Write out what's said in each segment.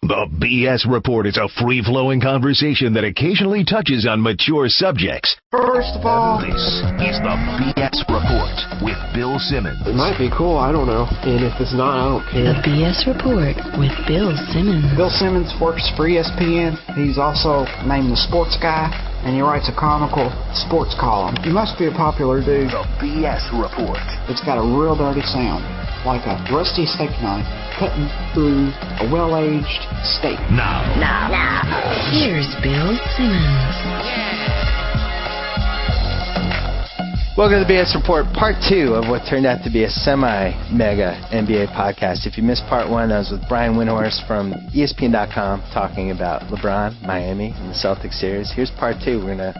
The B.S. Report is a free-flowing conversation that occasionally touches on mature subjects. First of all, this is the B.S. Report with Bill Simmons. It might be cool, I don't know. And if it's not, I don't care. The B.S. Report with Bill Simmons. Bill Simmons works for ESPN. He's also named the sports guy, and he writes a comical sports column. He must be a popular dude. The B.S. Report. It's got a real dirty sound, like a rusty steak knife cutting through a well-aged steak. Now. Here's Bill Simmons. Welcome to the B.S. Report, Part 2 of what turned out to be a semi-mega NBA podcast. If you missed Part 1, I was with Brian Windhorst from ESPN.com talking about LeBron, Miami, and the Celtics series. Here's Part 2. We're going to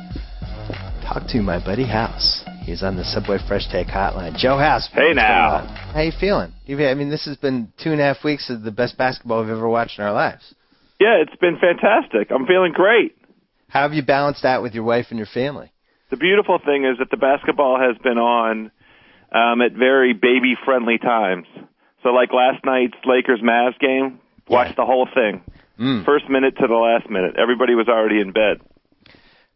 talk to my buddy House. He's on the Subway Fresh Take hotline. Joe House. Hey, now. How you feeling? I mean, this has been 2.5 weeks of the best basketball we've ever watched in our lives. Yeah, it's been fantastic. I'm feeling great. How have you balanced that with your wife and your family? The beautiful thing is that the basketball has been on at very baby-friendly times. So like last night's Lakers-Mavs game, watched the whole thing. First minute to the last minute. Everybody was already in bed.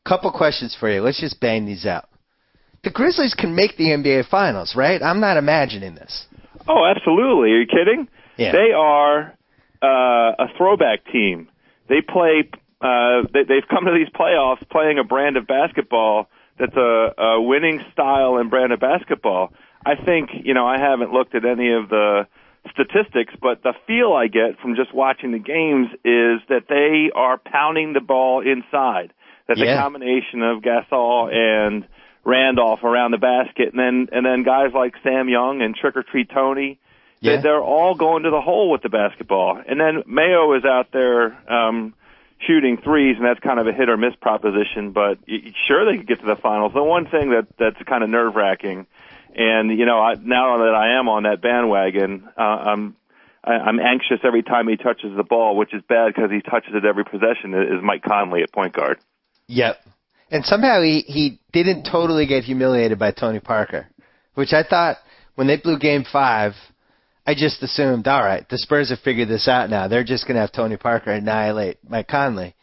Couple questions for you. Let's just bang these out. The Grizzlies can make the NBA Finals, right? I'm not imagining this. Oh, absolutely. Are you kidding? Yeah. They are a throwback team. They play. They've come to these playoffs playing a brand of basketball that's a winning style and brand of basketball. I think, I haven't looked at any of the statistics, but the feel I get from just watching the games is that they are pounding the ball inside. That the combination of Gasol and Randolph around the basket, and then guys like Sam Young and Trick or Treat Tony, they're all going to the hole with the basketball. And then Mayo is out there shooting threes, and that's kind of a hit or miss proposition. But sure, they could get to the finals. The one thing that's kind of nerve wracking, and now that I am on that bandwagon, I'm anxious every time he touches the ball, which is bad because he touches it every possession. Is Mike Conley at point guard? Yep. And somehow he didn't totally get humiliated by Tony Parker, which I thought when they blew Game 5, I just assumed, all right, the Spurs have figured this out now. They're just going to have Tony Parker annihilate Mike Conley.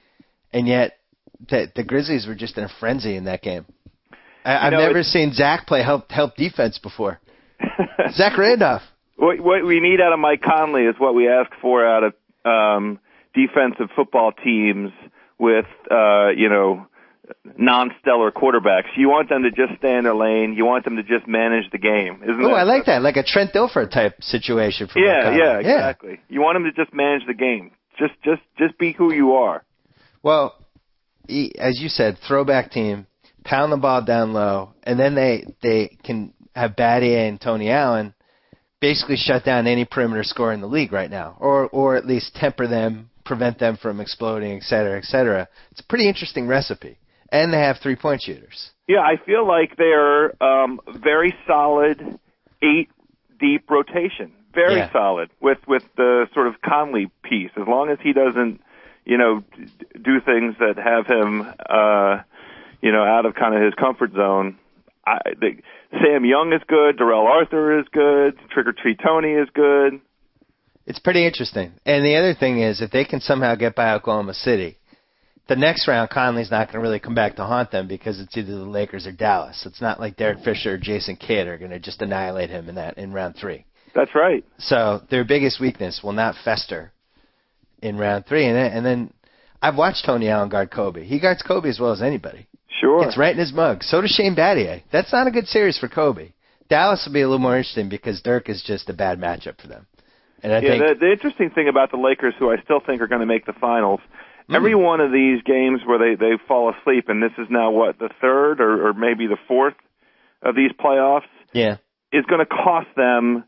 And yet the Grizzlies were just in a frenzy in that game. I've never seen Zach play help defense before. Zach Randolph. What we need out of Mike Conley is what we ask for out of defensive football teams with, non-stellar quarterbacks. You want them to just stay in their lane. You want them to just manage the game. I like that. Like a Trent Dilfer type situation for Yeah, exactly. You want them to just manage the game. Just be who you are. Well, as you said, throwback team, pound the ball down low, and then they can have Battier and Tony Allen basically shut down any perimeter scorer in the league right now, or at least temper them, prevent them from exploding, et cetera, et cetera. It's a pretty interesting recipe. And they have three-point shooters. Yeah, I feel like they're very solid 8-deep rotation. Very solid with the sort of Conley piece. As long as he doesn't, do things that have him, out of kind of his comfort zone. Sam Young is good. Darrell Arthur is good. Trick or Treat Tony is good. It's pretty interesting. And the other thing is, if they can somehow get by Oklahoma City, the next round, Conley's not going to really come back to haunt them because it's either the Lakers or Dallas. It's not like Derek Fisher or Jason Kidd are going to just annihilate him in round 3. That's right. So their biggest weakness will not fester in round 3. And then I've watched Tony Allen guard Kobe. He guards Kobe as well as anybody. Sure. It's right in his mug. So does Shane Battier. That's not a good series for Kobe. Dallas will be a little more interesting because Dirk is just a bad matchup for them. And I think the interesting thing about the Lakers, who I still think are going to make the finals, every one of these games where they fall asleep, and this is now, the third or maybe the fourth of these playoffs, is going to cost them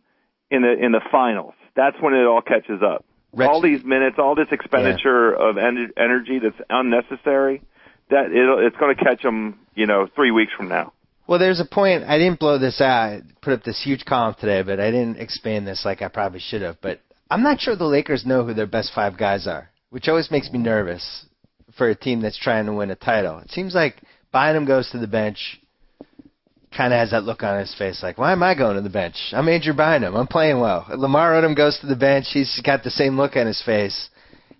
in the finals. That's when it all catches up. All these minutes, all this expenditure of energy that's unnecessary, it's going to catch them, 3 weeks from now. Well, there's a point. I didn't blow this out. I put up this huge column today, but I didn't expand this like I probably should have. But I'm not sure the Lakers know who their best 5 guys are, which always makes me nervous for a team that's trying to win a title. It seems like Bynum goes to the bench, kind of has that look on his face like, why am I going to the bench? I'm Andrew Bynum. I'm playing well. Lamar Odom goes to the bench. He's got the same look on his face.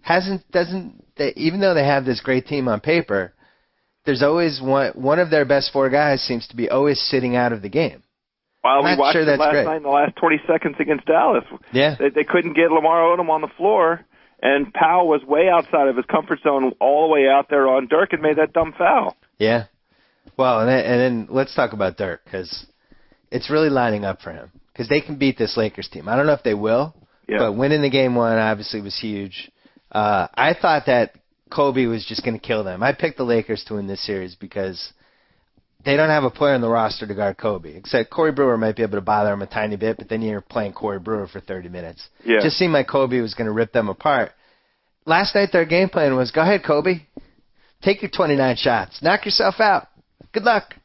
even though they have this great team on paper, there's always one of their best four guys seems to be always sitting out of the game. Well, we watched it last great. night in the last 20 seconds against Dallas. Yeah. They couldn't get Lamar Odom on the floor, and Powell was way outside of his comfort zone all the way out there on Dirk and made that dumb foul. Yeah. Well, and then let's talk about Dirk, because it's really lining up for him, because they can beat this Lakers team. I don't know if they will, but winning the game one obviously was huge. I thought that Kobe was just going to kill them. I picked the Lakers to win this series because they don't have a player on the roster to guard Kobe, except Corey Brewer might be able to bother him a tiny bit, but then you're playing Corey Brewer for 30 minutes. Yeah. It just seemed like Kobe was going to rip them apart. Last night their game plan was, go ahead, Kobe. Take your 29 shots. Knock yourself out. Good luck.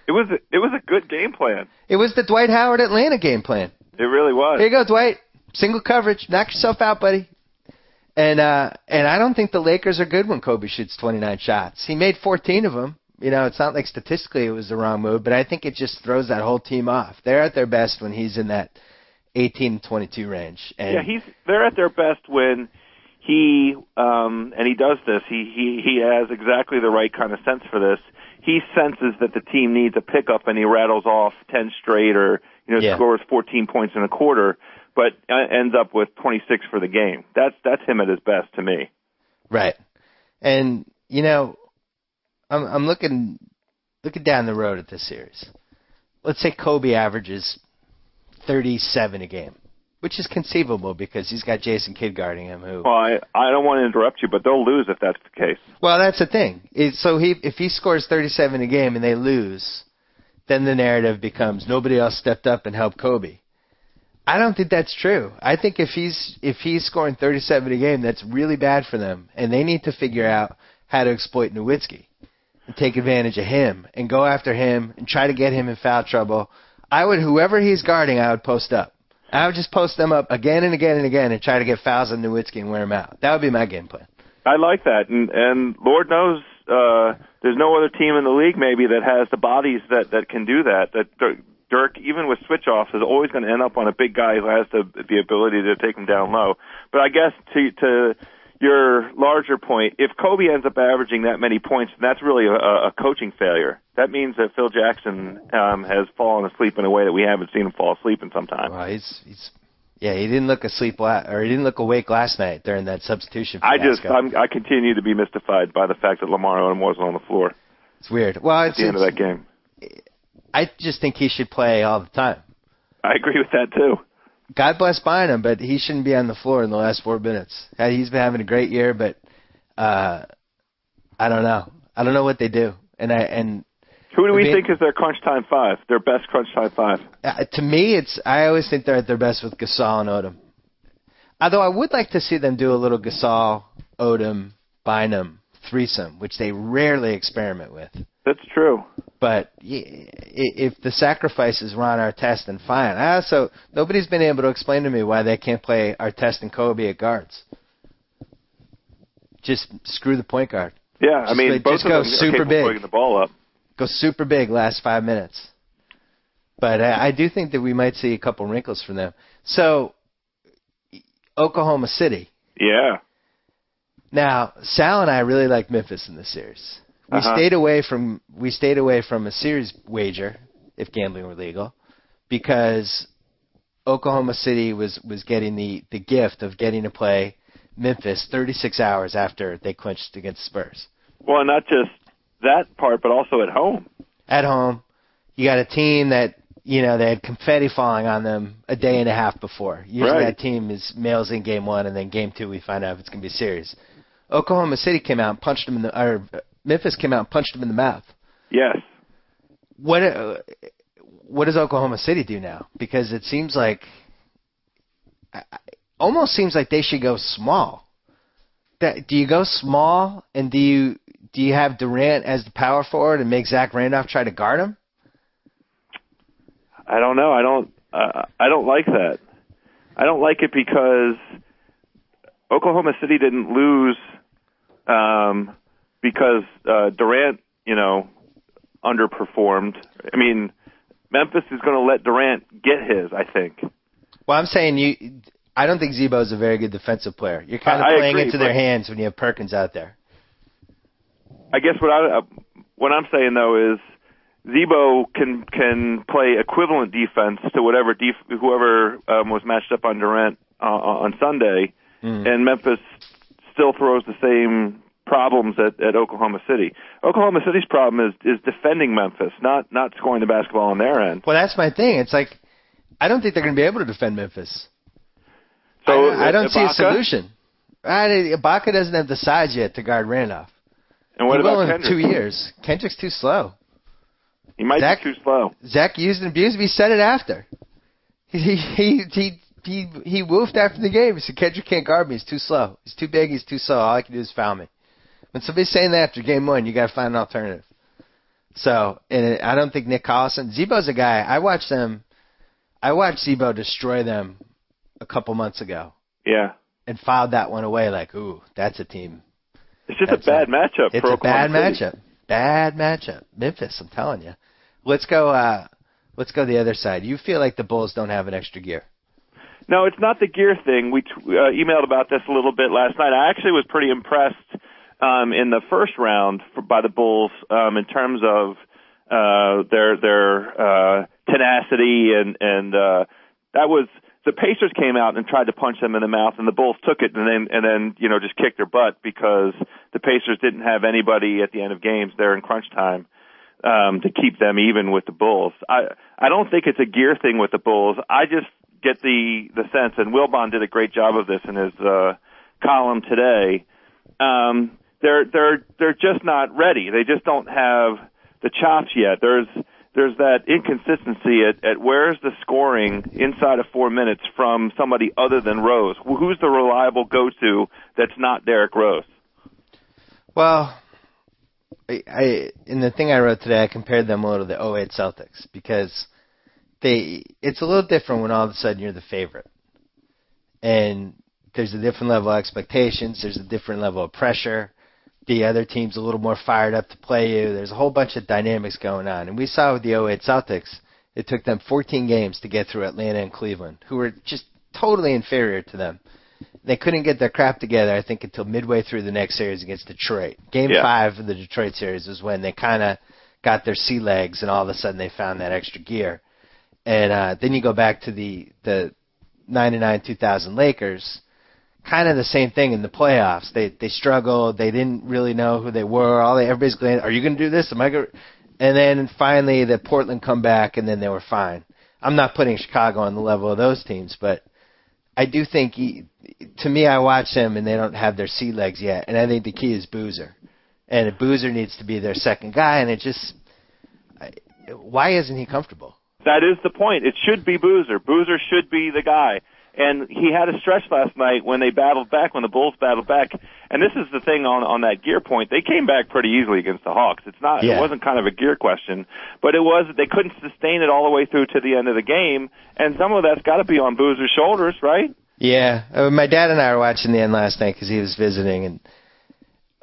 It was a good game plan. It was the Dwight Howard Atlanta game plan. It really was. Here you go, Dwight. Single coverage. Knock yourself out, buddy. And I don't think the Lakers are good when Kobe shoots 29 shots. He made 14 of them. You know, it's not like statistically it was the wrong move, but I think it just throws that whole team off. They're at their best when he's in that 18-22 range. And they're at their best when he and he does this. He has exactly the right kind of sense for this. He senses that the team needs a pickup, and he rattles off 10 straight, or scores 14 points in a quarter, but ends up with 26 for the game. That's him at his best to me. Right, and I'm looking down the road at this series. Let's say Kobe averages 37 a game, which is conceivable because he's got Jason Kidd guarding him. Well, I don't want to interrupt you, but they'll lose if that's the case. Well, that's the thing. If he scores 37 a game and they lose, then the narrative becomes nobody else stepped up and helped Kobe. I don't think that's true. I think if he's scoring 37 a game, that's really bad for them, and they need to figure out how to exploit Nowitzki and take advantage of him and go after him and try to get him in foul trouble. Whoever he's guarding, I would post up. I would just post them up again and again and again and try to get fouls on Nowitzki and wear him out. That would be my game plan. I like that, and Lord knows there's no other team in the league maybe that has the bodies that can do that. That Dirk, even with switch-offs, is always going to end up on a big guy who has the ability to take him down low. But I guess to your larger point, if Kobe ends up averaging that many points, that's really a coaching failure. That means that Phil Jackson has fallen asleep in a way that we haven't seen him fall asleep in some time. Well, he didn't look he didn't look awake last night during that substitution fiasco. I continue to be mystified by the fact that Lamar Odom wasn't on the floor. It's weird. Well, at the end of that game, I just think he should play all the time. I agree with that too. God bless Bynum, but he shouldn't be on the floor in the last 4 minutes. He's been having a great year, but I don't know. I don't know what they do. And who do we think is their crunch time five? Their best crunch time five? To me, I always think they're at their best with Gasol and Odom. Although I would like to see them do a little Gasol, Odom, Bynum threesome, which they rarely experiment with. That's true. But if the sacrifice is Ron Artest, then fine. Also, nobody's been able to explain to me why they can't play Artest and Kobe at guards. Just screw the point guard. Yeah, both go of them super are capable big. of putting the ball up. Go super big last 5 minutes. But I do think that we might see a couple wrinkles from them. So, Oklahoma City. Yeah. Now, Sal and I really like Memphis in this series. We stayed away from a series wager, if gambling were legal, because Oklahoma City was getting the gift of getting to play Memphis 36 hours after they clinched against Spurs. Well, not just that part, but also at home. At home, you got a team that they had confetti falling on them a day and a half before. Usually that team mails in game one, and then game two we find out if it's going to be serious. Oklahoma City came out and punched them Memphis came out and punched them in the mouth. Yes. What does Oklahoma City do now? Because it seems like, almost seems like they should go small. Do you go small, and do you have Durant as the power forward and make Zach Randolph try to guard him? I don't know. I don't like that. I don't like it because Oklahoma City didn't lose because Durant, underperformed. Memphis is going to let Durant get his, I think. Well, I'm saying I don't think Zebo is a very good defensive player. You're kind of playing into their hands when you have Perkins out there. I guess what I'm saying, though, is Zebo can play equivalent defense to whoever was matched up on Durant on Sunday, and Memphis still throws the same problems at Oklahoma City. Oklahoma City's problem is defending Memphis, not scoring the basketball on their end. Well, that's my thing. It's like I don't think they're going to be able to defend Memphis. So I don't see a Ibaka? solution. Ibaka doesn't have the size yet to guard Randolph. And what He will about in Kendrick? 2 years? Kendrick's too slow. He might be too slow. Zach used and abused him. He said it after. He woofed after the game. He said, Kendrick can't guard me. He's too slow. He's too big. He's too slow. All I can do is foul me. When somebody's saying that after game one, you got to find an alternative. So, and I don't think Nick Collison. Zebo's a guy. I watched Zebo destroy them a couple months ago. Yeah. And filed that one away like, ooh, that's a team. It's just a bad matchup for Oklahoma City. Bad matchup. Memphis, I'm telling you. Let's go the other side. You feel like the Bulls don't have an extra gear. No, it's not the gear thing. We emailed about this a little bit last night. I actually was pretty impressed in the first round by the Bulls in terms of their tenacity and that was the Pacers came out and tried to punch them in the mouth, and the Bulls took it and then just kicked their butt because the Pacers didn't have anybody at the end of games there in crunch time to keep them even with the Bulls. I don't think it's a gear thing with the Bulls. I just get the sense, and Wilbon did a great job of this in his column today. They're just not ready. They just don't have the chops yet. There's that inconsistency at where's the scoring inside of 4 minutes from somebody other than Rose? Who's the reliable go-to that's not Derrick Rose? Well, in the thing I wrote today, I compared them a little to the 08 Celtics because it's a little different when all of a sudden you're the favorite. And there's a different level of expectations. There's a different level of pressure. The other team's a little more fired up to play you. There's a whole bunch of dynamics going on. And we saw with the 08 Celtics, it took them 14 games to get through Atlanta and Cleveland, who were just totally inferior to them. They couldn't get their crap together, I think, until midway through the next series against Detroit. Game 5 of the Detroit series was when they kind of got their sea legs, and all of a sudden they found that extra gear. And then you go back to the 99-2000 Lakers, kind of the same thing in the playoffs. They struggled. They didn't really know who they were. Everybody's going, are you going to do this? Am I going? And then finally the Portland come back, and then they were fine. I'm not putting Chicago on the level of those teams, but I do think, to me, I watch them, and they don't have their sea legs yet. And I think the key is Boozer. And Boozer needs to be their second guy, and why isn't he comfortable? That is the point. It should be Boozer. Boozer should be the guy. And he had a stretch last night when they battled back, when the Bulls battled back. And this is the thing on that gear point. They came back pretty easily against the Hawks. It wasn't kind of a gear question, but it was they couldn't sustain it all the way through to the end of the game. And some of that's got to be on Boozer's shoulders, right? Yeah. My dad and I were watching the end last night because he was visiting, and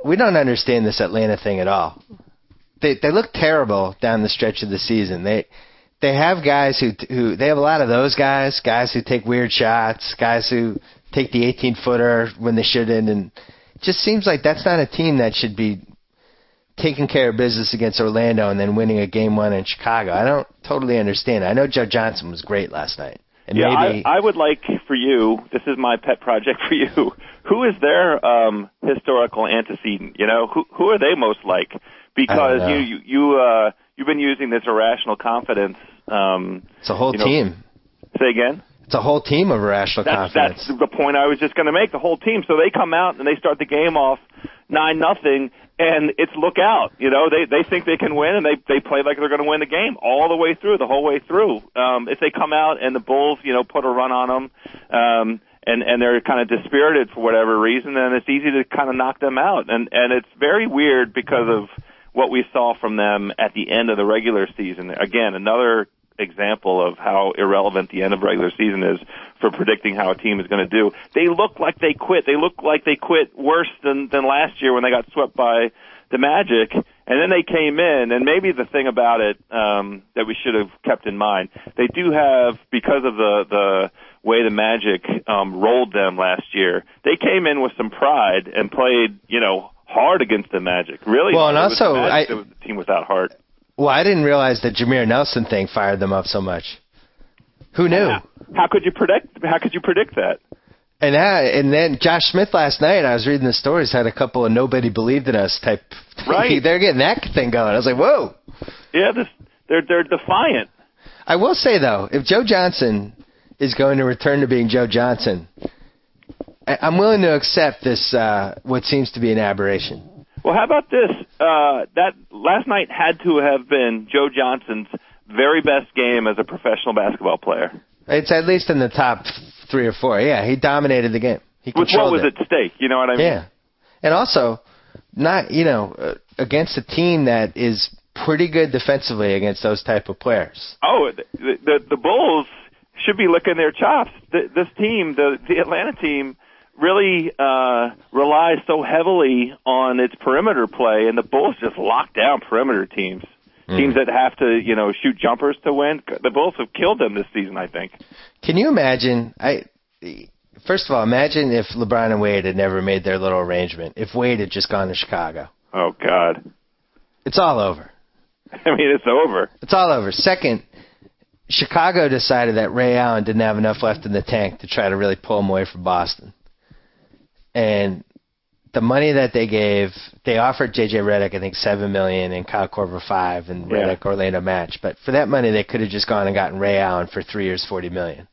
we don't understand this Atlanta thing at all. They look terrible down the stretch of the season. They have guys who they have a lot of those guys who take weird shots, guys who take the 18-footer when they shouldn't, and it just seems like that's not a team that should be taking care of business against Orlando and then winning a game one in Chicago. I don't totally understand. I know Joe Johnson was great last night. And maybe I would like for you, this is my pet project for you, who is their historical antecedent? Who are they most like? Because you've been using this irrational confidence. It's a whole team. Say again? It's a whole team of irrational confidence. That's the point I was just going to make. The whole team. So they come out and they start the game off 9-0, and it's look out. They think they can win, and they play like they're going to win the game all the way through, the whole way through. If they come out and the Bulls, put a run on them, and they're kind of dispirited for whatever reason, then it's easy to kind of knock them out. And it's very weird because of what we saw from them at the end of the regular season. Again, another example of how irrelevant the end of regular season is for predicting how a team is going to do. They look like they quit. They look like they quit worse than last year when they got swept by the Magic. And then they came in, and maybe the thing about it that we should have kept in mind, they do have, because of the way the Magic rolled them last year. They came in with some pride and played, hard against the Magic. Really? Well, and also, it was a team without heart. Well, I didn't realize the Jameer Nelson thing fired them up so much. Who knew? How could you predict that? And then Josh Smith last night, I was reading the stories, had a couple of nobody believed in us type. Right. They're getting that thing going. I was like, whoa. Yeah, they're defiant. I will say, though, if Joe Johnson is going to return to being Joe Johnson, I'm willing to accept this, what seems to be an aberration. Well, how about this? That last night had to have been Joe Johnson's very best game as a professional basketball player. It's at least in the top 3 or 4. Yeah, he dominated the game. He controlled what was at stake, you know what I mean? Yeah. And also, not, against a team that is pretty good defensively against those type of players. Oh, the Bulls should be licking their chops. This team, the Atlanta team, really relies so heavily on its perimeter play, and the Bulls just lock down perimeter teams. Teams that have to, shoot jumpers to win. The Bulls have killed them this season, I think. Can you imagine? First of all, imagine if LeBron and Wade had never made their little arrangement. If Wade had just gone to Chicago. Oh, God. It's all over. I mean, it's over. It's all over. Second, Chicago decided that Ray Allen didn't have enough left in the tank to try to really pull him away from Boston. And the money that they gave, they offered J.J. Redick, I think, $7 million and Kyle Korver $5 million, and Redick Orlando match. But for that money, they could have just gone and gotten Ray Allen for 3 years, $40 million.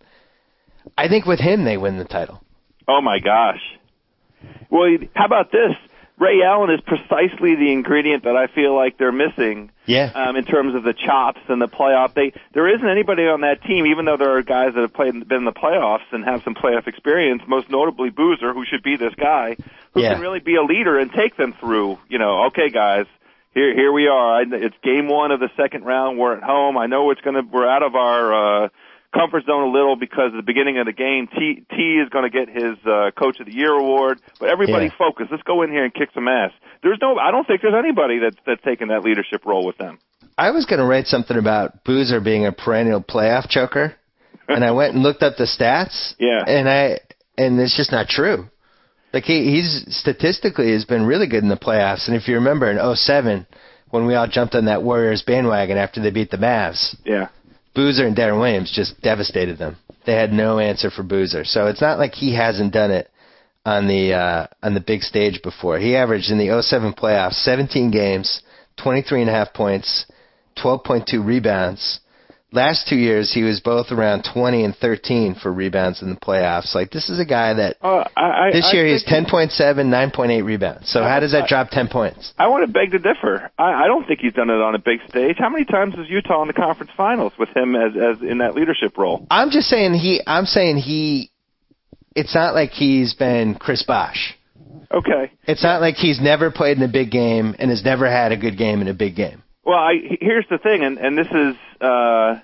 I think with him, they win the title. Oh, my gosh. Well, how about this? Ray Allen is precisely the ingredient that I feel like they're missing. Yeah. In terms of the chops and the playoff. There isn't anybody on that team, even though there are guys that have been in the playoffs and have some playoff experience, most notably Boozer, who should be this guy, who can really be a leader and take them through, okay, guys, here we are. It's game 1 of the second round. We're at home. I know we're out of our comfort zone a little because at the beginning of the game, T is going to get his Coach of the Year award. But everybody focus. Let's go in here and kick some ass. I don't think there's anybody that's taken that leadership role with them. I was going to write something about Boozer being a perennial playoff choker, and I went and looked up the stats. Yeah. And it's just not true. Like he's statistically has been really good in the playoffs. And if you remember in 2007, when we all jumped on that Warriors bandwagon after they beat the Mavs. Yeah. Boozer and Darren Williams just devastated them. They had no answer for Boozer. So it's not like he hasn't done it on the big stage before. He averaged in the 2007 playoffs 17 games, 23.5 points, 12.2 rebounds. Last 2 years, he was both around 20 and 13 for rebounds in the playoffs. Like, this is a guy that this year he's 10.7, 9.8 rebounds. So how does that drop 10 points? I want to beg to differ. I don't think he's done it on a big stage. How many times was Utah in the conference finals with him as in that leadership role? I'm saying it's not like he's been Chris Bosh. Okay. It's not like he's never played in a big game and has never had a good game in a big game. Well, here's the thing, and this is, I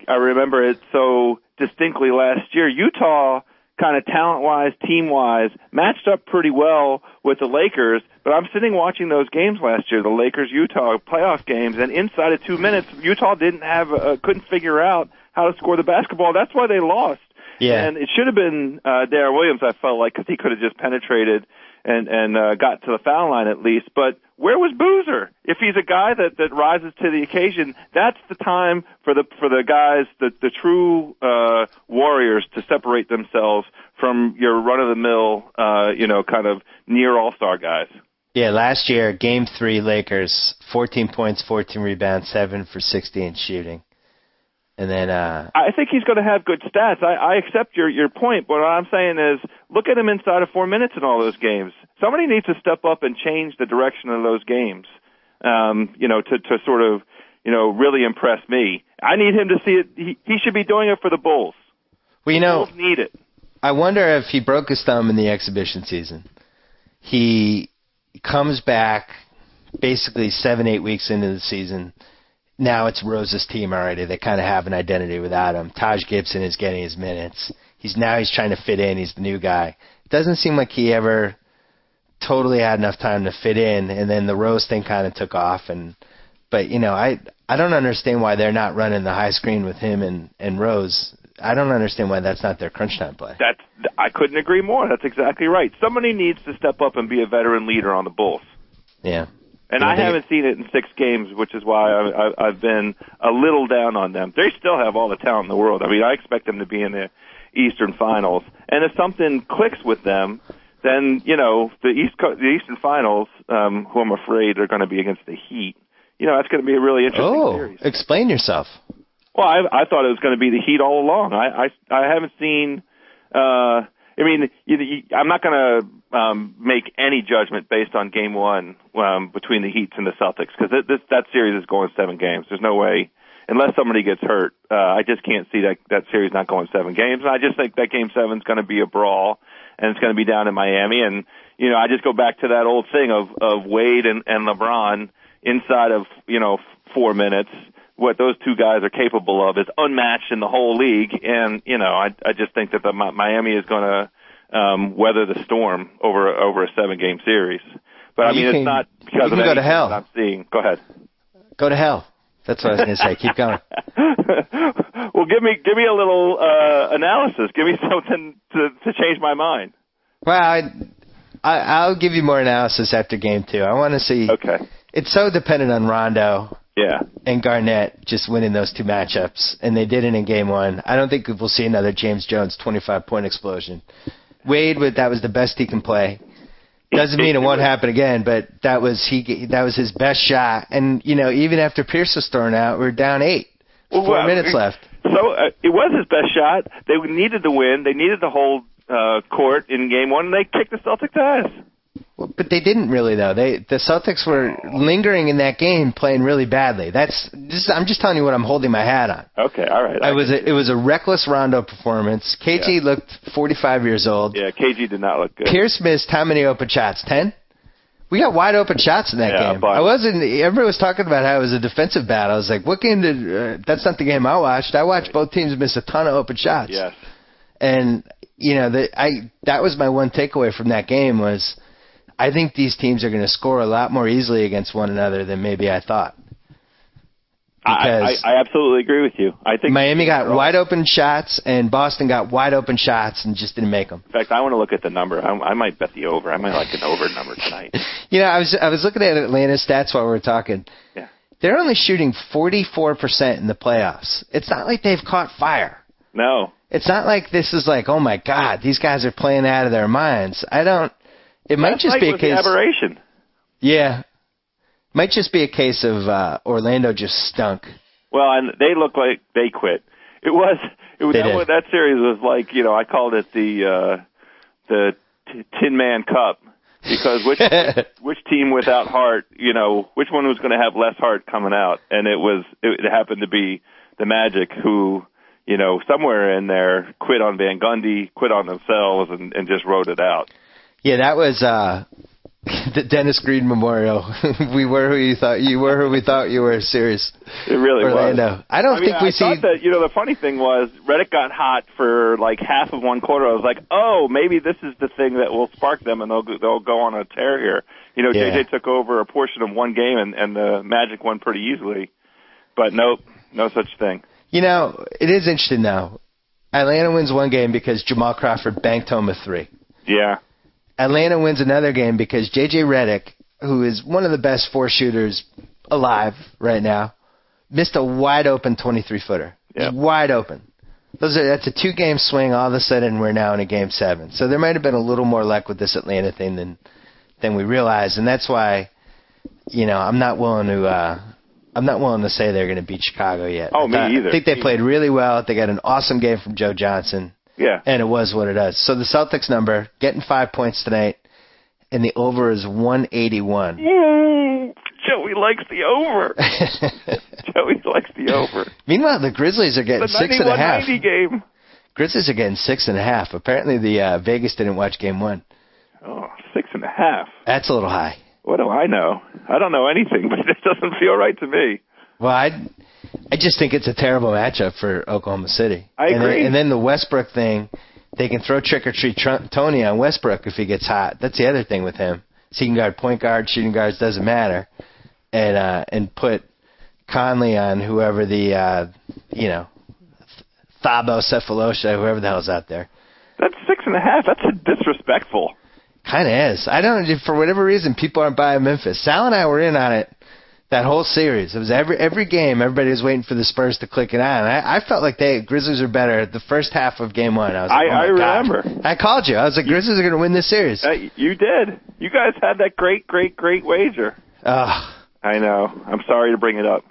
remember it so distinctly last year. Utah, kind of talent-wise, team-wise, matched up pretty well with the Lakers, but I'm sitting watching those games last year, the Lakers-Utah playoff games, and inside of 2 minutes, Utah couldn't figure out how to score the basketball. That's why they lost. Yeah. And it should have been Darren Williams, I felt like, because he could have just penetrated and got to the foul line at least. But where was Boozer? If he's a guy that rises to the occasion, that's the time for the guys, the true warriors, to separate themselves from your run-of-the-mill, kind of near all-star guys. Yeah, last year, Game 3, Lakers, 14 points, 14 rebounds, 7 for 60 in shooting. And then I think he's going to have good stats. I accept your point, but what I'm saying is look at him inside of 4 minutes in all those games. Somebody needs to step up and change the direction of those games, to sort of, really impress me. I need him to see it. He should be doing it for the Bulls. Well, the Bulls need it. I wonder if he broke his thumb in the exhibition season. He comes back basically 7-8 weeks into the season. Now it's Rose's team already. They kind of have an identity without him. Taj Gibson is getting his minutes. He's trying to fit in. He's the new guy. It doesn't seem like he ever totally had enough time to fit in, and then the Rose thing kind of took off. But I don't understand why they're not running the high screen with him and Rose I don't understand why that's not their crunch time play. I couldn't agree more. That's exactly right. Somebody needs to step up and be a veteran leader on the Bulls. Yeah. And I haven't seen it in 6 games, which is why I've been a little down on them. They still have all the talent in the world. I mean, I expect them to be in the Eastern Finals. And if something clicks with them, then, the Eastern Finals, who I'm afraid are going to be against the Heat, that's going to be a really interesting series. Explain yourself. Well, I thought it was going to be the Heat all along. I haven't seen. I'm not going to make any judgment based on Game 1 between the Heat and the Celtics because that series is going 7 games. There's no way, unless somebody gets hurt. I just can't see that series not going 7 games. And I just think that Game 7 is going to be a brawl, and it's going to be down in Miami. And I just go back to that old thing of Wade and LeBron inside of 4 minutes. What those two guys are capable of is unmatched in the whole league, and I just think that Miami is going to weather the storm over a 7-game series. But it's not because of anything that I'm seeing. Go ahead. Go to hell. That's what I was going to say. Keep going. Well, give me a little analysis. Give me something to change my mind. Well, I'll give you more analysis after Game 2. I want to see. Okay. It's so dependent on Rondo. Yeah. And Garnett just winning those 2 matchups, and they did it in Game 1. I don't think we'll see another James Jones 25-point explosion. Wade, that was the best he can play. Doesn't mean it won't happen again, but that was his best shot. And even after Pierce was thrown out, we were down 8. 4 minutes left. So it was his best shot. They needed to win. They needed to hold court in Game 1, and they kicked the Celtics' ass. Well, but they didn't really, though. The Celtics were lingering in that game, playing really badly. I'm just telling you what I'm holding my hat on. Okay, all right. It was a reckless Rondo performance. KG looked 45 years old. Yeah, KG did not look good. Pierce missed how many open shots? 10? We got wide open shots in that game. But everybody was talking about how it was a defensive battle. I was like, what game that's not the game I watched. I watched both teams miss a ton of open shots. Yes. And, that was my one takeaway from that game was I think these teams are going to score a lot more easily against one another than maybe I thought. I absolutely agree with you. I think Miami got wide open shots and Boston got wide open shots and just didn't make them. In fact, I want to look at the number. I might bet the over. I might like an over number tonight. I was looking at Atlanta's stats while we were talking. Yeah. They're only shooting 44% in the playoffs. It's not like they've caught fire. No. It's not like this is like, oh my God, these guys are playing out of their minds. It might just be a case. Aberration. Yeah. Might just be a case of Orlando just stunk. Well, and they look like they quit. That series was like, I called it the Tin Man Cup because which team without heart, which one was going to have less heart coming out, and it happened to be the Magic who, somewhere in there quit on Van Gundy, quit on themselves, and just wrote it out. Yeah, that was the Dennis Green Memorial. We were who you thought you were, who we thought you were. Series. It really Orlando. was. I think we see. Thought that, the funny thing was Reddick got hot for like half of one quarter. I was like, oh, maybe this is the thing that will spark them, and they'll go on a tear here. JJ took over a portion of one game, and the Magic won pretty easily. But nope, no such thing. It is interesting now. Atlanta wins one game because Jamal Crawford banked home a 3. Yeah. Atlanta wins another game because J.J. Redick, who is one of the best 4 shooters alive right now, missed a wide-open 23-footer. Yep. Wide open. That's a 2-game swing. All of a sudden, we're now in a Game 7. So there might have been a little more luck with this Atlanta thing than we realized, and that's why, I'm not willing to say they're going to beat Chicago yet. Oh, me either. I think they played really well. They got an awesome game from Joe Johnson. Yeah. And it was what it is. So the Celtics number, getting 5 points tonight, and the over is 181. Joey likes the over. Joey likes the over. Meanwhile, the Grizzlies are getting 6.5. The game. Grizzlies are getting 6.5. Apparently the Vegas didn't watch Game 1. Oh, 6.5. That's a little high. What do I know? I don't know anything, but it doesn't feel right to me. Well, I just think it's a terrible matchup for Oklahoma City. I agree. And then the Westbrook thing, they can throw trick-or-treat Tony on Westbrook if he gets hot. That's the other thing with him. So he can guard point guard, shooting guards, doesn't matter. And put Conley on whoever the, Thabo Cephalosha, whoever the hell's out there. That's 6.5. That's disrespectful. Kind of is. I don't, for whatever reason, people aren't buying Memphis. Sal and I were in on it that whole series. It was every game, everybody was waiting for the Spurs to click it on. I felt like Grizzlies were better the first half of game one. I was like, I remember. God. I called you. I was like, Grizzlies are going to win this series. You did. You guys had that great wager. I know. I'm sorry to bring it up.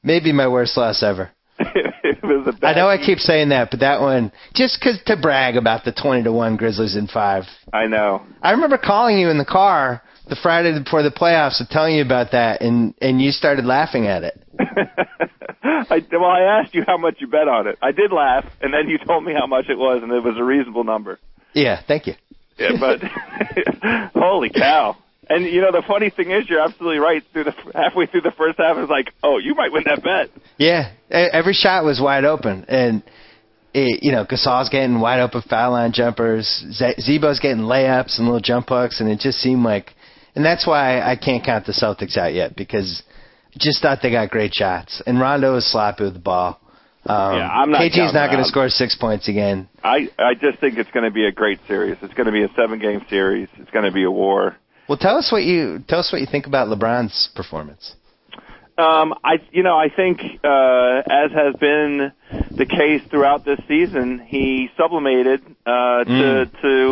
Maybe my worst loss ever. It was a bad I know I keep saying that, but that one, just to brag about the 20-1 Grizzlies in 5. I know. I remember calling you in the car the Friday before the playoffs and telling you about that, and you started laughing at it. I asked you how much you bet on it. I did laugh, and then you told me how much it was, and it was a reasonable number. Yeah, thank you. Yeah, but holy cow. And, the funny thing is, you're absolutely right. Halfway through the first half, it was like, oh, you might win that bet. Yeah, every shot was wide open. And, Gasol's getting wide open foul line jumpers. Zebo's getting layups and little jump hooks. And it just seemed like – and that's why I can't count the Celtics out yet, because I just thought they got great shots. And Rondo was sloppy with the ball. I'm not KG's not going to score 6 points again. I just think it's going to be a great series. It's going to be a 7-game series. It's going to be a war. Well, tell us what you think about LeBron's performance. I think as has been the case throughout this season, he sublimated to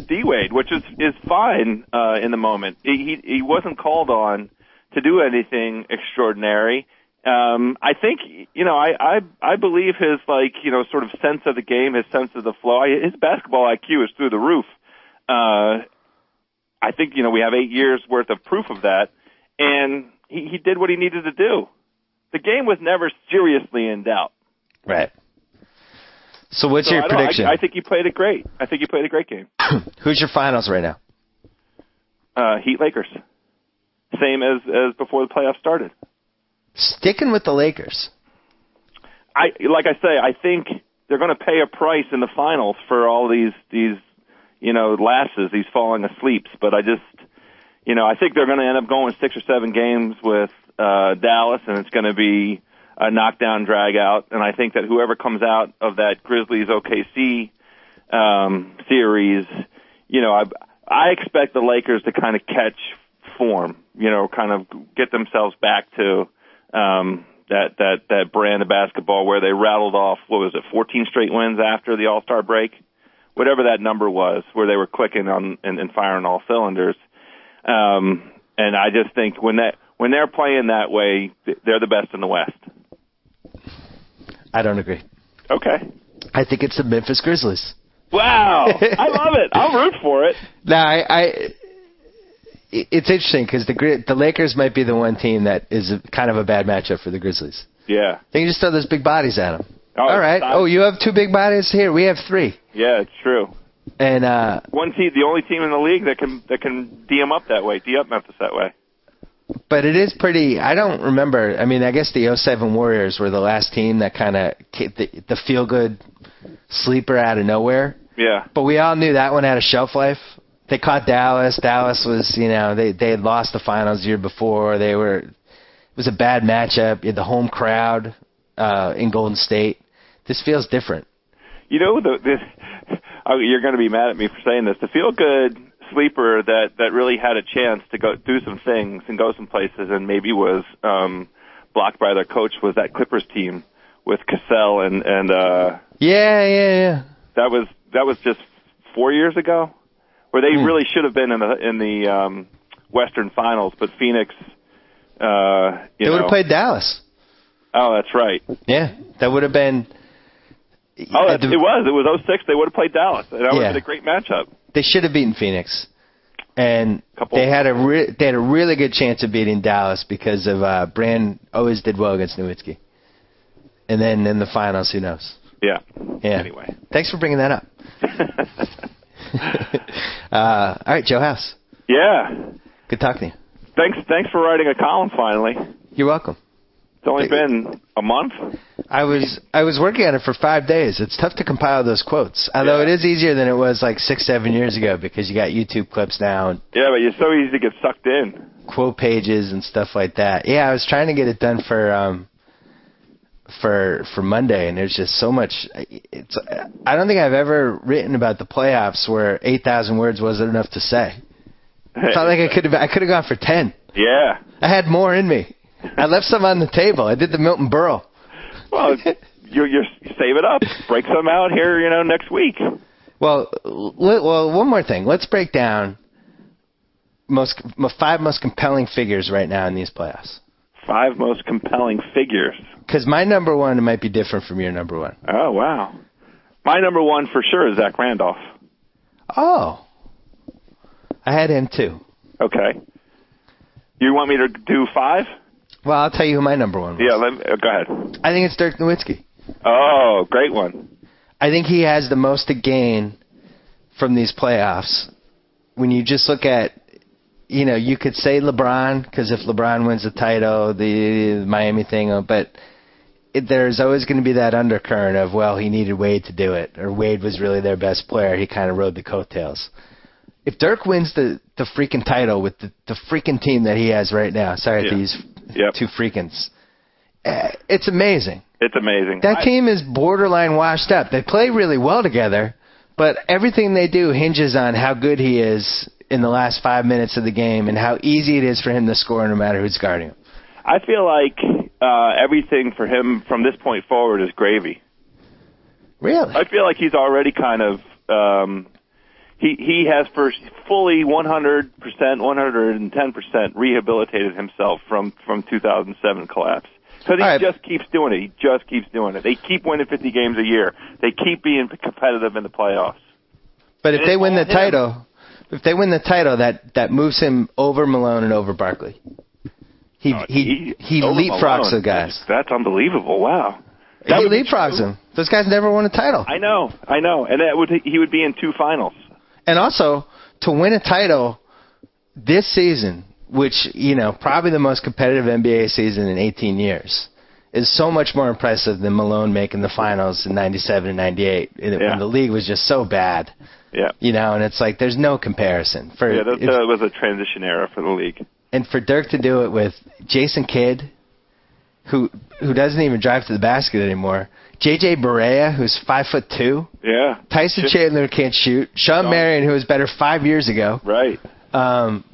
D-Wade, which is fine in the moment. He wasn't called on to do anything extraordinary. I think I believe his sort of sense of the game, his sense of the flow. His basketball IQ is through the roof. I think, we have 8 years worth of proof of that, and he did what he needed to do. The game was never seriously in doubt. Right. So what's your prediction? I think he played it great. I think he played a great game. Who's your finals right now? Heat Lakers. Same as before the playoffs started. Sticking with the Lakers. I think they're going to pay a price in the finals for all these lapses, these falling asleeps. But I think they're going to end up going 6 or 7 games with Dallas, and it's going to be a knockdown drag out. And I think that whoever comes out of that Grizzlies OKC series, I expect the Lakers to kind of catch form, kind of get themselves back to that brand of basketball where they rattled off, 14 straight wins after the All-Star break? Whatever that number was, where they were clicking on and firing all cylinders. And I just think when they're playing that way, they're the best in the West. I don't agree. Okay. I think it's the Memphis Grizzlies. Wow. I love it. I'll root for it. Now, it's interesting because the Lakers might be the one team that is kind of a bad matchup for the Grizzlies. Yeah. They can just throw those big bodies at them. Oh, all right. You have 2 big bodies here. We have 3. Yeah, it's true. And one team, the only team in the league that can D up that way, D up Memphis that way. But it is pretty. I don't remember. I mean, I guess the 07 Warriors were the last team that kind of the feel good sleeper out of nowhere. Yeah. But we all knew that one had a shelf life. They caught Dallas. Dallas was, they had lost the finals the year before. It was a bad matchup. You had the home crowd in Golden State. This feels different. You're going to be mad at me for saying this. The feel-good sleeper that really had a chance to go do some things and go some places and maybe was blocked by their coach was that Clippers team with Cassell and Yeah. That was just 4 years ago, where they really should have been in the Western Finals, but Phoenix. They would have played Dallas. Oh, that's right. Yeah, that would have been. It was 06. They would have played Dallas. And that would have been a great matchup. They should have beaten Phoenix, and they had a really good chance of beating Dallas because of Brand always did well against Nowitzki. And then in the finals, who knows? Yeah. Anyway, thanks for bringing that up. All right, Joe House. Yeah. Good talking to you. Thanks for writing a column finally. You're welcome. It's only been a month. I was working on it for 5 days. It's tough to compile those quotes, although it is easier than it was like 6-7 years ago because you got YouTube clips now. Yeah, but you're so easy to get sucked in. Quote pages and stuff like that. Yeah, I was trying to get it done for for Monday, and there's just so much. I don't think I've ever written about the playoffs where 8,000 words wasn't enough to say. I felt like I could have gone for 10. Yeah. I had more in me. I left some on the table. I did the Milton Berle. Well, you save it up. Break some out here, next week. Well, one more thing. Let's break down 5 most compelling figures right now in these playoffs. 5 most compelling figures. Because my number one might be different from your number one. Oh, wow. My number one for sure is Zach Randolph. Oh. I had him too. Okay. You want me to do 5? Well, I'll tell you who my number one was. Yeah, go ahead. I think it's Dirk Nowitzki. Oh, great one. I think he has the most to gain from these playoffs. When you just look at, you could say LeBron, because if LeBron wins the title, the Miami thing, but there's always going to be that undercurrent of, well, he needed Wade to do it, or Wade was really their best player. He kind of rode the coattails. If Dirk wins the freaking title with the freaking team that he has right now, sorry to use 2 freakins, it's amazing. It's amazing. That team is borderline washed up. They play really well together, but everything they do hinges on how good he is in the last 5 minutes of the game and how easy it is for him to score no matter who's guarding him. I feel like everything for him from this point forward is gravy. Really? I feel like he's already kind of he has fully 100%, 110% rehabilitated himself from 2007 collapse. Because he just keeps doing it. He just keeps doing it. They keep winning 50 games a year. They keep being competitive in the playoffs. But if they win the title, that moves him over Malone and over Barkley. He leapfrogs the guys. That's unbelievable. Wow. He leapfrogs them. Those guys never won a title. I know. And he would be in 2 finals. And also, to win a title this season, which, probably the most competitive NBA season in 18 years, is so much more impressive than Malone making the finals in 97 and 98 when the league was just so bad. Yeah. And it's like there's no comparison. That was a transition era for the league. And for Dirk to do it with Jason Kidd, who doesn't even drive to the basket anymore, J.J. Barea, who's 5'2", yeah, Tyson Chandler can't shoot, Sean Marion, who was better 5 years ago, right?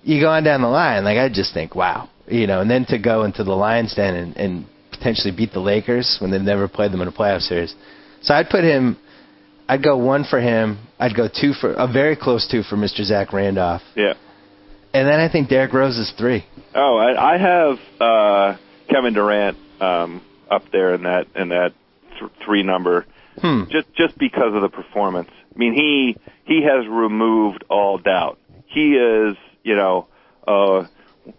You go on down the line, I just think, wow, and then to go into the Lions Den and potentially beat the Lakers when they've never played them in a playoff series. So I'd go 1 for him, I'd go 2 for a very close 2 for Mr. Zach Randolph. Yeah. And then I think Derrick Rose is 3. Oh, I have Kevin Durant up there in that 3 number, just because of the performance. I mean, he has removed all doubt. He is,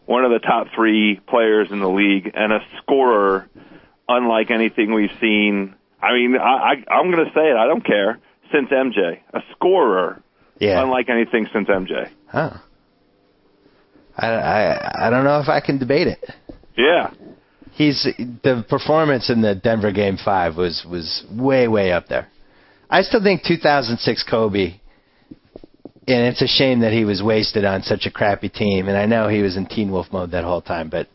one of the top 3 players in the league and a scorer unlike anything we've seen. I mean, I'm going to say it. I don't care. Since MJ, a scorer, unlike anything since MJ. Huh. I don't know if I can debate it. Yeah. The performance in the Denver Game 5 was way, way up there. I still think 2006 Kobe, and it's a shame that he was wasted on such a crappy team, and I know he was in Teen Wolf mode that whole time, but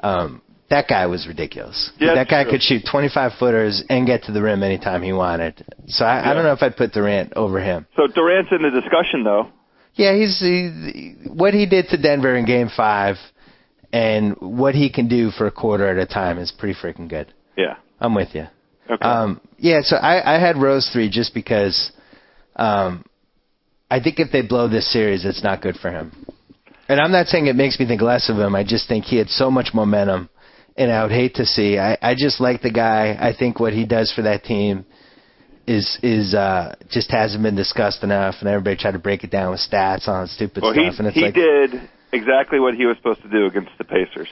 that guy was ridiculous. Yeah, that guy could shoot 25-footers and get to the rim anytime he wanted. So I don't know if I'd put Durant over him. So Durant's in the discussion, though. Yeah, what he did to Denver in Game 5 and what he can do for a quarter at a time is pretty freaking good. Yeah. I'm with you. Okay. So I had Rose 3 just because I think if they blow this series, it's not good for him. And I'm not saying it makes me think less of him. I just think he had so much momentum, and I would hate to see. I just like the guy. I think what he does for that team is just hasn't been discussed enough, and everybody tried to break it down with stats on stupid stuff. And he did exactly what he was supposed to do against the Pacers.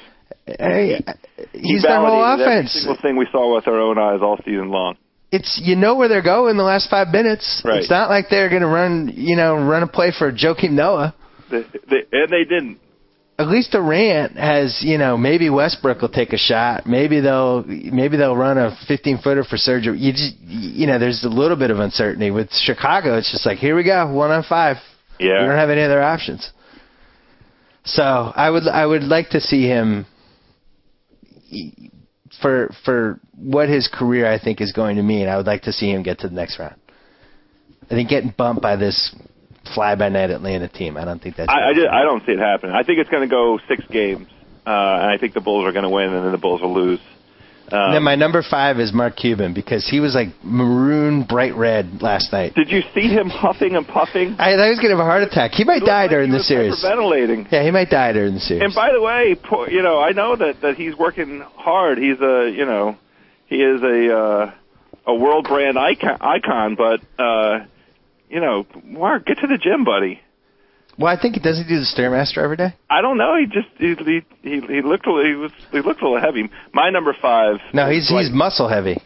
He's their whole offense. Every single thing we saw with our own eyes all season long. It's where they're going in the last 5 minutes. Right. It's not like they're going to run a play for Joakim Noah. And they didn't. At least Durant has, maybe Westbrook will take a shot. Maybe they'll run a 15-footer for Serge. There's a little bit of uncertainty with Chicago. It's just like, here we go, 1-on-5. Yeah. We don't have any other options. So I would like to see him for what his career I think is going to mean, I would like to see him get to the next round. I think getting bumped by this fly-by-night Atlanta team, I don't think that's... I don't see it happening. I think it's going to go 6 games, and I think the Bulls are going to win, and then the Bulls will lose. And then my number 5 is Mark Cuban, because he was like maroon bright red last night. Did you see him huffing and puffing? I thought he was going to have a heart attack. He might die during the series. Hyperventilating. Yeah, he might die during the series. And by the way, I know that he's working hard. He is a world brand icon, but Mark, get to the gym, buddy. Well, I think he doesn't do the Stairmaster every day. I don't know. He looked a little heavy. My number 5. No, he's muscle heavy.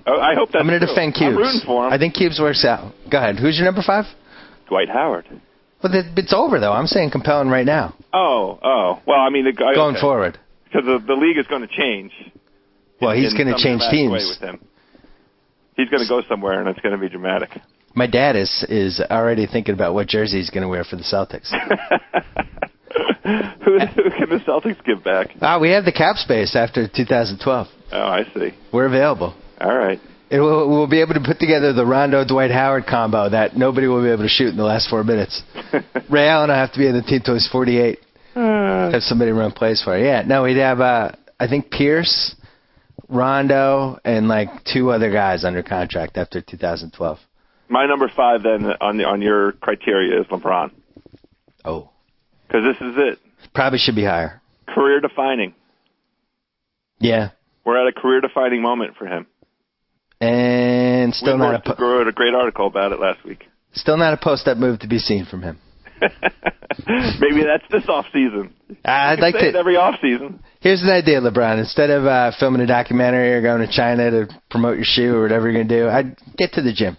Oh, I hope that's I'm going to defend Cubes. I'm rooting for him. I think Cubes works out. Go ahead. Who's your number 5? Dwight Howard. Well, it's over though. I'm saying compelling right now. Oh. Well, I mean, going forward, because the league is going to change. Well, he's going to change teams. With him. He's going to go somewhere, and it's going to be dramatic. My dad is already thinking about what jersey he's going to wear for the Celtics. Who can the Celtics give back? We have the cap space after 2012. Oh, I see. We're available. All right. We'll be able to put together the Rondo-Dwight Howard combo that nobody will be able to shoot in the last 4 minutes. Ray Allen will have to be in the team till he's 48. Have somebody run plays for it. Yeah, no, we'd have, I think, Pierce, Rondo, and like 2 other guys under contract after 2012. My number 5 then on your criteria is LeBron. Oh. Because this is it. Probably should be higher. Career defining. Yeah. We're at a career defining moment for him. And still not wrote a great article about it last week. Still not a post-up move to be seen from him. Maybe that's this off season. I'd like to every off season. Here's an idea, LeBron. Instead of filming a documentary or going to China to promote your shoe or whatever you're going to do, I'd get to the gym.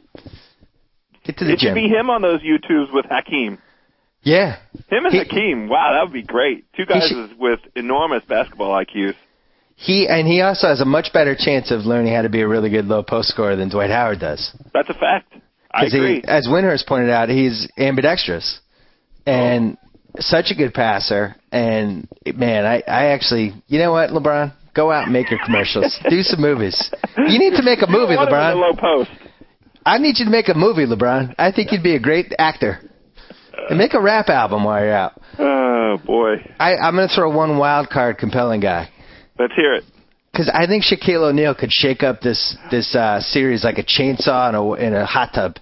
Get to the gym. It should be him on those YouTubes with Hakeem. Yeah. Him and Hakeem. Wow, that would be great. 2 guys with enormous basketball IQs. He also has a much better chance of learning how to be a really good low post scorer than Dwight Howard does. That's a fact. I agree. As Windhurst pointed out, he's ambidextrous and such a good passer. And, man, I actually, you know what, LeBron? Go out and make your commercials. Do some movies. You need to make a movie, LeBron. Low post. I need you to make a movie, LeBron. I think you'd be a great actor. And make a rap album while you're out. Oh, boy. I'm going to throw one wild card compelling guy. Let's hear it. Because I think Shaquille O'Neal could shake up this series like a chainsaw in a hot tub.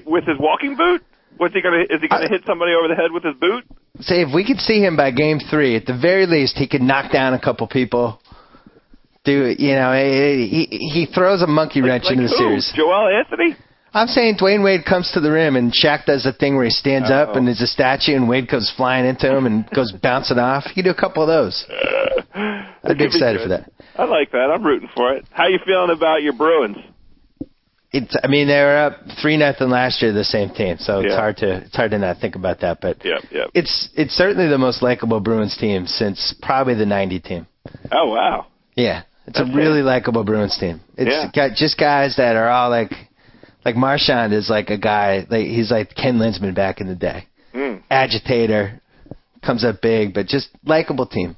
With his walking boot? Is he going to hit somebody over the head with his boot? Say, if we could see him by Game 3, at the very least, he could knock down a couple people. He throws a monkey wrench into the series. Joel Anthony? I'm saying Dwayne Wade comes to the rim and Shaq does the thing where he stands up and there's a statue and Wade goes flying into him and goes bouncing off. You do a couple of those. I'd be excited for that. I like that. I'm rooting for it. How you feeling about your Bruins? They were up 3-0 last year, the same team, so it's hard to not think about that. But it's certainly the most likable Bruins team since probably the '90 team. Oh wow! Yeah, it's a really likable Bruins team. It's got just guys that are all like Marchand is like a guy. He's like Ken Linsman back in the day. Agitator, comes up big, but just likable team.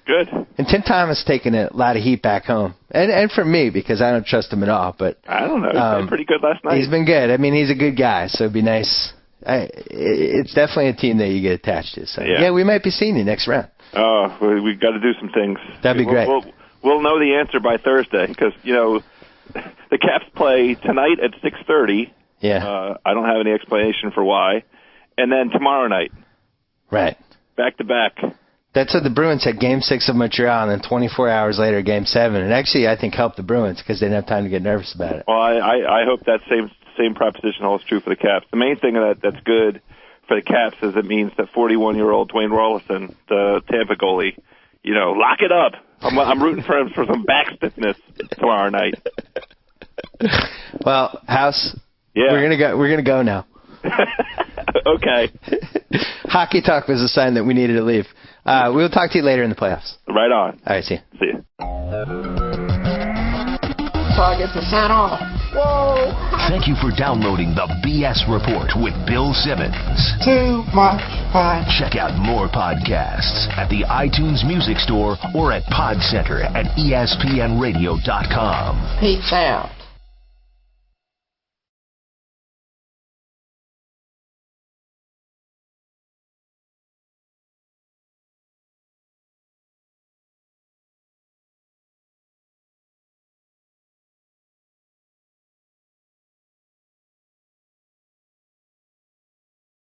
Good. And Tim Thomas taking a lot of heat back home, and for me because I don't trust him at all. But I don't know. He's been pretty good last night. He's been good. I mean, he's a good guy, so it'd be nice. It's definitely a team that you get attached to. So yeah, we might be seeing you next round. Oh, we've got to do some things. That'd be great. We'll know the answer by Thursday because the Caps play tonight at 6:30. Yeah. I don't have any explanation for why, and then tomorrow night. Right. Back to back. That's what the Bruins had Game 6 of Montreal, and then 24 hours later, Game 7. And actually, I think helped the Bruins because they didn't have time to get nervous about it. Well, I hope that same proposition holds true for the Caps. The main thing that's good for the Caps is it means that 41-year-old Dwayne Rollison, the Tampa goalie, lock it up. I'm rooting for him for some back stiffness tomorrow night. Well, House, we're gonna go now. Okay. Hockey talk was a sign that we needed to leave. We'll talk to you later in the playoffs. Right on. All right, see you. See you. So I get the set off. Whoa! Thank you for downloading the B.S Report with Bill Simmons. Too much fun. Check out more podcasts at the iTunes Music Store or at Podcenter at ESPNradio.com. Peace out.